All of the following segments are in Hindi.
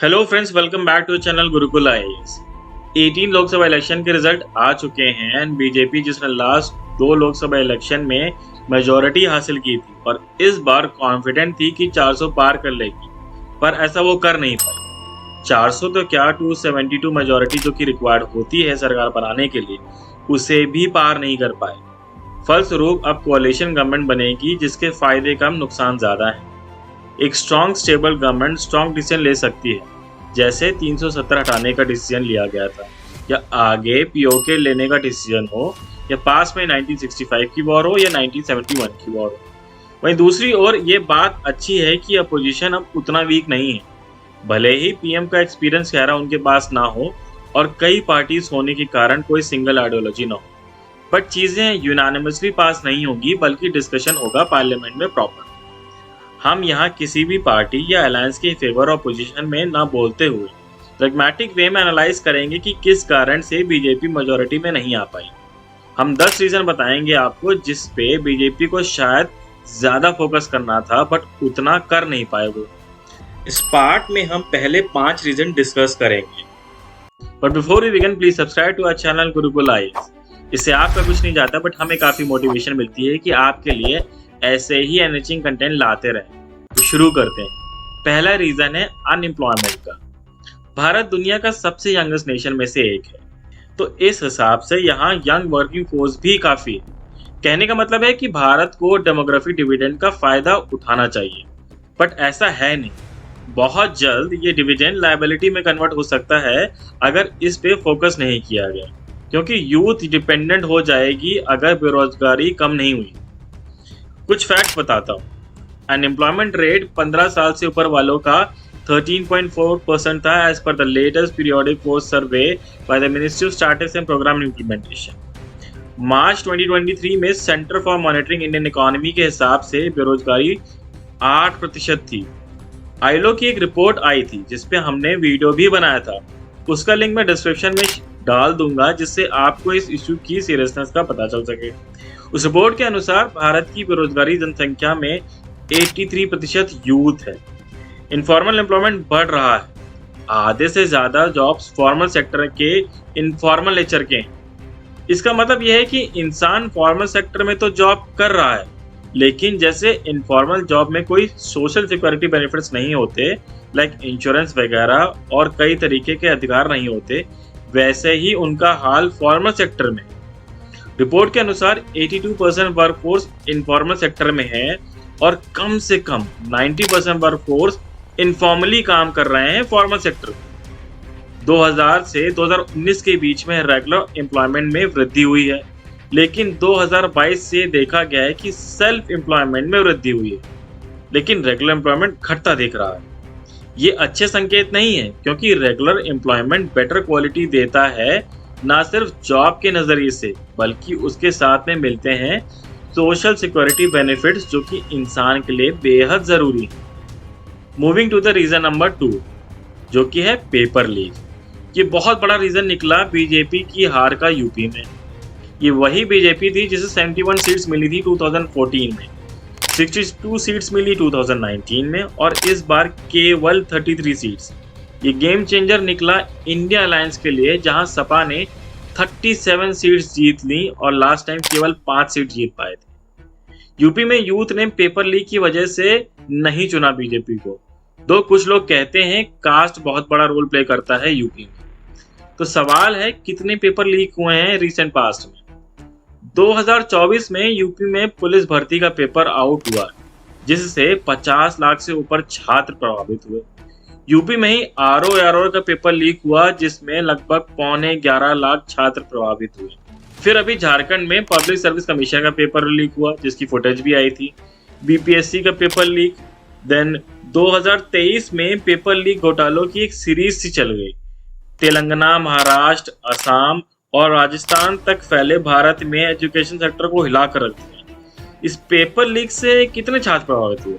Hello friends, welcome back to channel Gurukul IAS. 18 Lok Sabha election के रिजल्ट आ चुके हैं एंड बीजेपी जिसने लास्ट 2 लोकसभा इलेक्शन में मेजोरिटी हासिल की थी और इस बार कॉन्फिडेंट थी कि 400 पार कर लेगी, पर ऐसा वो कर नहीं पाई। 400 तो क्या, 272 मेजोरिटी जो कि रिक्वायर्ड होती है सरकार बनाने के लिए, उसे भी पार नहीं कर पाए। फलस्वरूप अब कोalition गवर्नमेंट बनेगी जिसके फायदे कम नुकसान ज्यादा है। एक strong stable government strong decision ले सकती है, जैसे 370 हटाने का डिसीजन लिया गया था, या आगे पीओके लेने का डिसीजन हो, या पास में 1965 की वॉर हो या 1971 की वॉर हो। वहीं दूसरी ओर ये बात अच्छी है कि अपोजिशन अब उतना वीक नहीं है। भले ही पीएम का एक्सपीरियंस गहरा उनके पास ना हो और कई पार्टीज होने के कारण कोई सिंगल आइडियोलॉजी ना हो, बट चीजें यूनानिमसली पास नहीं होगी, बल्कि डिस्कशन होगा पार्लियामेंट में प्रॉपर। हम यहाँ किसी भी पार्टी या अलायंस के फेवर और पोजीशन में ना बोलते हुए प्रैग्मेटिक वे में एनालाइज करेंगे कि किस कारण से बीजेपी मेजोरिटी में नहीं आ पाई। हम 10 रीजन बताएंगे आपको जिस पे बीजेपी को शायद ज्यादा फोकस करना था बट उतना कर नहीं पाए वो। इस पार्ट में हम पहले 5 रीजन डिस्कस करेंगे, but before we begin please subscribe to our channel Gurukul IAS. इससे आपका कुछ नहीं जाता बट हमें काफी मोटिवेशन मिलती है कि आपके लिए ऐसे ही एनरिचिंग कंटेंट लाते रहें। तो शुरू करते हैं। पहला रीजन है अनएम्प्लॉयमेंट का। भारत दुनिया का सबसे यंगेस्ट नेशन में से एक है, तो इस हिसाब से यहाँ यंग वर्किंग फोर्स भी काफी है। कहने का मतलब है कि भारत को डेमोग्राफिक डिविडेंड का फायदा उठाना चाहिए, बट ऐसा है नहीं। बहुत जल्द ये डिविडेंड लायबिलिटी में कन्वर्ट हो सकता है अगर इस पे फोकस नहीं किया गया, क्योंकि यूथ डिपेंडेंट हो जाएगी अगर बेरोजगारी कम नहीं हुई। कुछ फैक्ट बताता हूँ। अनएम्प्लॉयमेंट रेट 15 साल से ऊपर वालों का 13.4% था as per the latest periodic force survey by the ministry of statistics and programme implementation. March 2023 में centre for monitoring Indian economy के हिसाब से बेरोजगारी 8% थी। आईलो की एक रिपोर्ट आई थी जिसपे हमने वीडियो भी बनाया था, उसका लिंक मैं डिस्क्रिप्शन में डाल दूंगा जिससे आपको इस इशू की सीरियसनेस का पता चल सके। उस रिपोर्ट के अनुसार भारत की बेरोजगारी जनसंख्या में 83% यूथ है। इनफॉर्मल एम्प्लॉयमेंट बढ़ रहा है। आधे से ज्यादा जॉब्स फॉर्मल सेक्टर के इनफॉर्मल नेचर के हैं। इसका मतलब यह है कि इंसान फॉर्मल सेक्टर में तो जॉब कर रहा है, लेकिन जैसे इनफॉर्मल जॉब में कोई सोशल सिक्योरिटी बेनिफिट्स नहीं होते, लाइक इंश्योरेंस वगैरह, और कई तरीके के अधिकार नहीं होते, वैसे ही उनका हाल फॉर्मल सेक्टर में। रिपोर्ट के अनुसार 82% वर्कफोर्स इनफॉर्मल सेक्टर में है और कम से कम 90% वर्कफोर्स इनफॉर्मली काम कर रहे हैं फॉर्मल सेक्टर में। 2000 से 2019 के बीच में रेगुलर एम्प्लॉयमेंट में वृद्धि हुई है, लेकिन 2022 से देखा गया है कि सेल्फ एम्प्लॉयमेंट में वृद्धि हुई है, लेकिन रेगुलर एम्प्लॉयमेंट घटता दिख रहा है। ये अच्छे संकेत नहीं है, क्योंकि रेगुलर एम्प्लॉयमेंट बेटर क्वालिटी देता है, ना सिर्फ जॉब के नजरिए से बल्कि उसके साथ में मिलते हैं सोशल सिक्योरिटी बेनिफिट्स जो कि इंसान के लिए बेहद जरूरी है। Moving to the reason number 2, जो कि है पेपर लीक। ये बहुत बड़ा रीजन निकला बीजेपी की हार का यूपी में। ये वही बीजेपी थी जिसे 71 सीट्स मिली थी 2014 में, 62 सीट्स मिली 2019 में, और इस बार केवल 33 सीट्स। ये गेम चेंजर निकला इंडिया अलायंस के लिए, जहां सपा ने 37 सीट्स जीत ली और लास्ट टाइम केवल 5 सीट जीत पाए थे। यूपी में यूथ ने पेपर लीक की वजह से नहीं चुना बीजेपी को, दो कुछ लोग कहते हैं कास्ट बहुत बड़ा रोल प्ले करता है यूपी में। तो सवाल है कितने पेपर लीक हुए हैं रिसेंट पास्ट में। 2024 में यूपी में पुलिस भर्ती का पेपर आउट हुआ, जिससे 50 लाख से ऊपर छात्र प्रभावित हुए। यूपी में ही आरओ का पेपर लीक हुआ, जिसमें लगभग 11.25 लाख छात्र प्रभावित हुए। फिर अभी झारखंड में पब्लिक सर्विस कमीशन का पेपर लीक हुआ, जिसकी फुटेज भी आई थी। बीपीएससी का पेपर लीक। देन 2023 में पेपर लीक घोटालों की एक सीरीज सी चल गई। तेलंगाना, महाराष्ट्र, असम और राजस्थान तक फैले भारत में एजुकेशन सेक्टर को हिलाकर रख दिया। इस पेपर लीक से कितने छात्र प्रभावित हुए?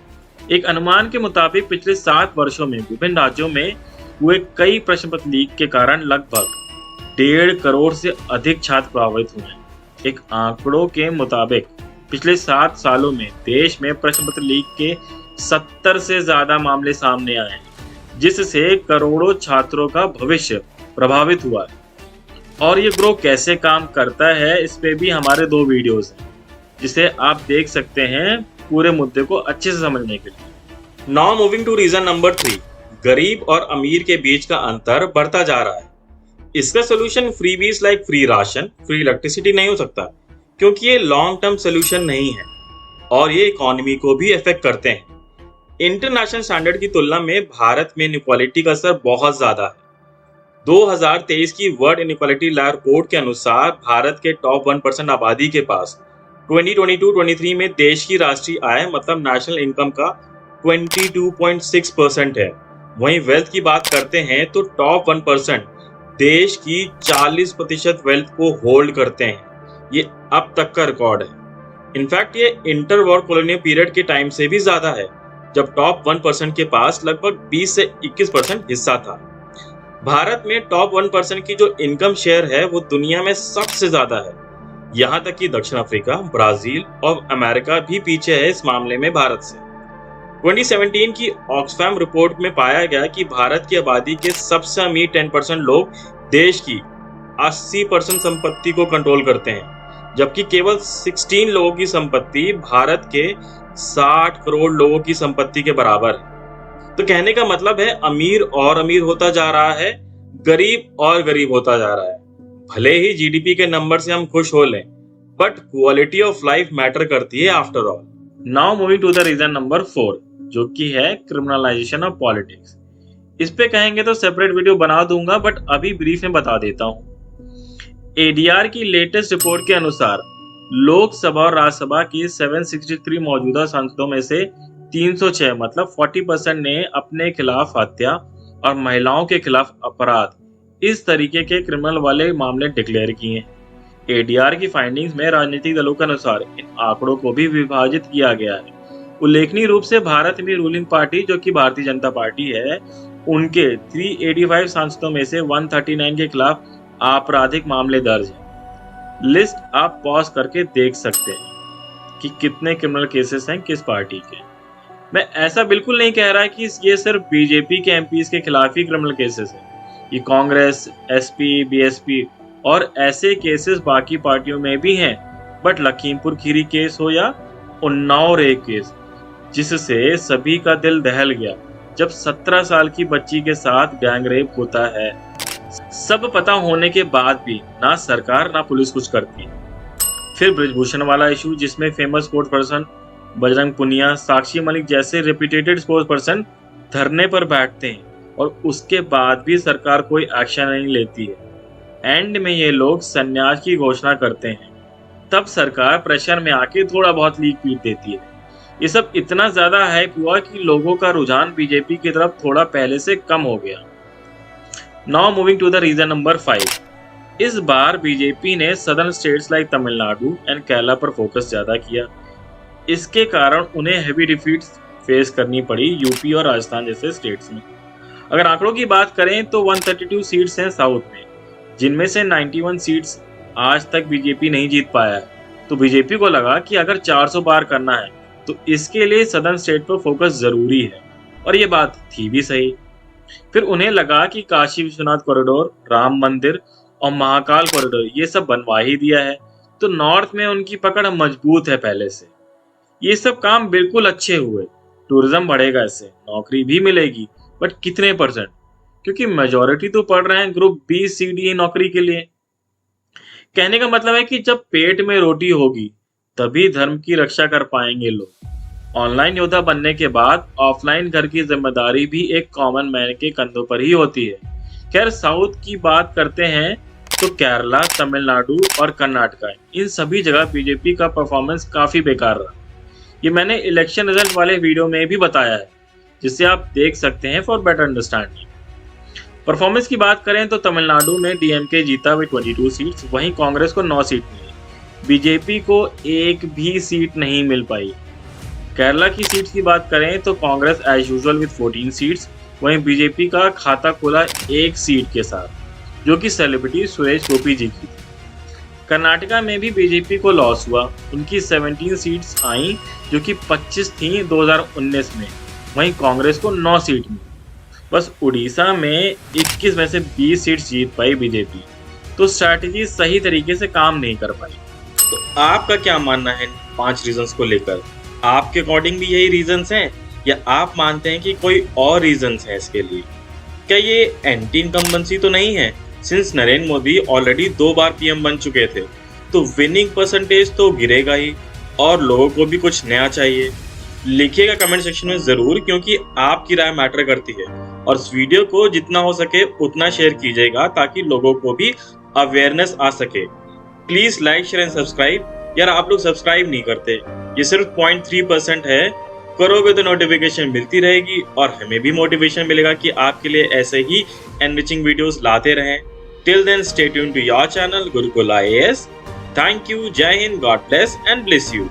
एक अनुमान के मुताबिक पिछले 7 वर्षों में विभिन्न राज्यों में हुए कई प्रश्न पत्र लीक के कारण लगभग 1.5 करोड़ से अधिक छात्र प्रभावित हुए। एक आंकड़ों के मुताबिक पिछले 7 सालों में देश में प्रश्न पत्र लीक के 70 से ज्यादा मामले सामने आए हैं, जिससे करोड़ों छात्रों का भविष्य प्रभावित हुआ है। और ये ग्रो कैसे काम करता है, इस पे भी हमारे 2 वीडियोस हैं, जिसे आप देख सकते हैं पूरे मुद्दे को अच्छे से समझने के लिए। Now moving to reason number 3, गरीब और अमीर के बीच का अंतर बढ़ता जा रहा है। इसका solution freebies like free ration, free electricity नहीं हो सकता, क्योंकि ये लॉन्ग टर्म सोल्यूशन नहीं है और ये इकोनॉमी को भी इफेक्ट करते हैं। इंटरनेशनल स्टैंडर्ड की तुलना में भारत में इनइक्वालिटी का असर बहुत ज्यादा है। 2023 की वर्ल्ड इनइक्वालिटी लॉ रिपोर्ट के अनुसार भारत के टॉप 1% आबादी के पास 2022-23 में देश की राष्ट्रीय आय मतलब नेशनल इनकम का 22.6% है। वहीं वेल्थ की बात करते हैं तो टॉप 1% देश की 40% वेल्थ को होल्ड करते हैं। ये अब तक का रिकॉर्ड है। इनफैक्ट ये इंटर वॉर कॉलोनियल पीरियड के टाइम से भी ज्यादा है, जब टॉप 1% के पास लगभग 20 से 21% हिस्सा था। भारत में टॉप 1% की जो इनकम शेयर है वो दुनिया में सबसे ज्यादा है। यहाँ तक कि दक्षिण अफ्रीका, ब्राजील और अमेरिका भी पीछे है इस मामले में भारत से। 2017 की ऑक्सफैम रिपोर्ट में पाया गया कि भारत की आबादी के सबसे अमीर 10% लोग देश की 80% संपत्ति को कंट्रोल करते हैं, जबकि केवल 16 लोगों की संपत्ति भारत के 60 करोड़ लोगों की संपत्ति के बराबर है। तो कहने का मतलब है अमीर और अमीर होता जा रहा है, गरीब और गरीब होता जा रहा है। भले ही जीडीपी के नंबर से हम खुश हो लें, but quality of life matter करती है after all. Now moving to the reason number 4, जो कि है क्रिमिनलाइजेशन ऑफ पॉलिटिक्स। इस पे कहेंगे तो सेपरेट वीडियो बना दूंगा, बट अभी ब्रीफ में बता देता हूँ। एडीआर की लेटेस्ट रिपोर्ट के अनुसार लोकसभा और राज्यसभा की 763 मौजूदा सांसदों में से 306 मतलब 40% ने अपने खिलाफ हत्या और महिलाओं के खिलाफ अपराध इस तरीके के क्रिमिनल वाले मामले डिक्लेयर किए हैं। एडीआर की फाइंडिंग्स में राजनीतिक दलों के अनुसार इन आंकड़ों को भी विभाजित किया गया है। उल्लेखनीय रूप से भारत में रूलिंग पार्टी जो कि भारतीय जनता पार्टी है, उनके 385 सांसदों में से 139 के खिलाफ आपराधिक मामले दर्ज हैं। लिस्ट आप पॉज करके देख सकते हैं कि कितने क्रिमिनल केसेस हैं किस पार्टी के। मैं ऐसा बिल्कुल नहीं कह रहा कि ये सिर्फ बीजेपी के एमपीज के खिलाफ ही क्रिमिनल केसेस हैं। ये कांग्रेस, एसपी, बीएसपी और ऐसे केसेस बाकी पार्टियों में भी हैं। बट लखीमपुर खीरी केस हो या उन्नाव रेप केस, जिससे सभी का दिल दहल गया जब 17 साल की बच्ची के साथ गैंग रेप होता है। सब पता होने के बाद भी ना सरकार ना पुलिस कुछ करती है। फिर ब्रिजभूषण वाला इशू, जिसमें famous sports person Bajrang Punia, Sakshi Malik जैसे रेप्यूटेड स्पोर्ट्स पर्सन धरने पर बैठते हैं और उसके बाद भी सरकार कोई एक्शन नहीं लेती है। एंड में ये लोग संन्यास की घोषणा करते हैं, तब सरकार प्रेशर में आके थोड़ा बहुत लीक पीट देती है। ये सब इतना ज्यादा हाइप हुआ कि लोगों का रुझान बीजेपी की तरफ थोड़ा पहले से कम हो गया। Now moving to the reason number 5, इस बार बीजेपी ने southern states like Tamil Nadu and Kerala पर फोकस ज्यादा किया। इसके कारण उन्हें हेवी डिफीट्स फेस करनी पड़ी यूपी और राजस्थान जैसे स्टेट्स में। अगर आंकड़ों की बात करें तो 132 सीट्स हैं साउथ में, जिनमें से 91 सीट्स आज तक बीजेपी नहीं जीत पाया है। तो बीजेपी को लगा कि अगर 400 पार करना है तो इसके लिए सदर्न स्टेट पर फोकस जरूरी है, और ये बात थी भी सही। फिर उन्हें लगा कि काशी विश्वनाथ कॉरिडोर, राम मंदिर और महाकाल कॉरिडोर ये सब बनवा ही दिया है, तो नॉर्थ में उनकी पकड़ मजबूत है पहले से। ये सब काम बिल्कुल अच्छे हुए, टूरिज्म बढ़ेगा, इससे नौकरी भी मिलेगी, बट कितने %? क्योंकि मेजॉरिटी तो पढ़ रहे हैं ग्रुप बी सी डी नौकरी के लिए। कहने का मतलब है कि जब पेट में रोटी होगी तभी धर्म की रक्षा कर पाएंगे लोग। ऑनलाइन योद्धा बनने के बाद ऑफलाइन घर की जिम्मेदारी भी एक कॉमन मैन के कंधों पर ही होती है। खैर, साउथ की बात करते हैं तो केरला, तमिलनाडु और कर्नाटका, इन सभी जगह बीजेपी का परफॉर्मेंस काफी बेकार रहा। ये मैंने इलेक्शन रिजल्ट वाले वीडियो में भी बताया है, जिसे आप देख सकते हैं फॉर बेटर अंडरस्टैंडिंग। परफॉर्मेंस की बात करें तो तमिलनाडु में डीएमके जीता विद 22 सीट्स, वहीं कांग्रेस को 9 सीट मिली। बीजेपी को एक भी सीट नहीं मिल पाई। केरला की सीट्स की बात करें तो Congress as usual with 14 seats, वहीं बीजेपी का खाता खुला 1 सीट के साथ, जो कि सेलिब्रिटी सुरेश गोपी जी की थी। कर्नाटका में भी बीजेपी को लॉस हुआ, उनकी 17 सीट्स आई जो कि 25 थी 2019 में, वहीं कांग्रेस को 9 सीट मिली। बस उड़ीसा में 21 में से 20 सीट्स जीत पाई बीजेपी। तो स्ट्रैटेजी सही तरीके से काम नहीं कर पाई। तो आपका क्या मानना है 5 रीजंस को लेकर? आपके अकॉर्डिंग भी यही रीजंस हैं या आप मानते हैं कि कोई और रीजंस है इसके लिए? क्या ये एंटी इनकम्बेंसी तो नहीं है? सिंस नरेंद्र मोदी ऑलरेडी 2 बार पीएम बन चुके थे, तो विनिंग परसेंटेज तो गिरेगा ही और लोगों को भी कुछ नया चाहिए। लिखिएगा कमेंट सेक्शन में ज़रूर, क्योंकि आपकी राय मैटर करती है। और इस वीडियो को जितना हो सके उतना शेयर कीजिएगा ताकि लोगों को भी अवेयरनेस आ सके। Please like share and subscribe. यार आप लोग सब्सक्राइब नहीं करते, ये सिर्फ 0.3% है। करोगे तो नोटिफिकेशन मिलती रहेगी और हमें भी मोटिवेशन मिलेगा कि आपके लिए ऐसे ही एनरिचिंग वीडियोस लाते रहें। Till then stay tuned to your channel Gurukul IAS। Thank you, जय हिंद, god bless and bless you.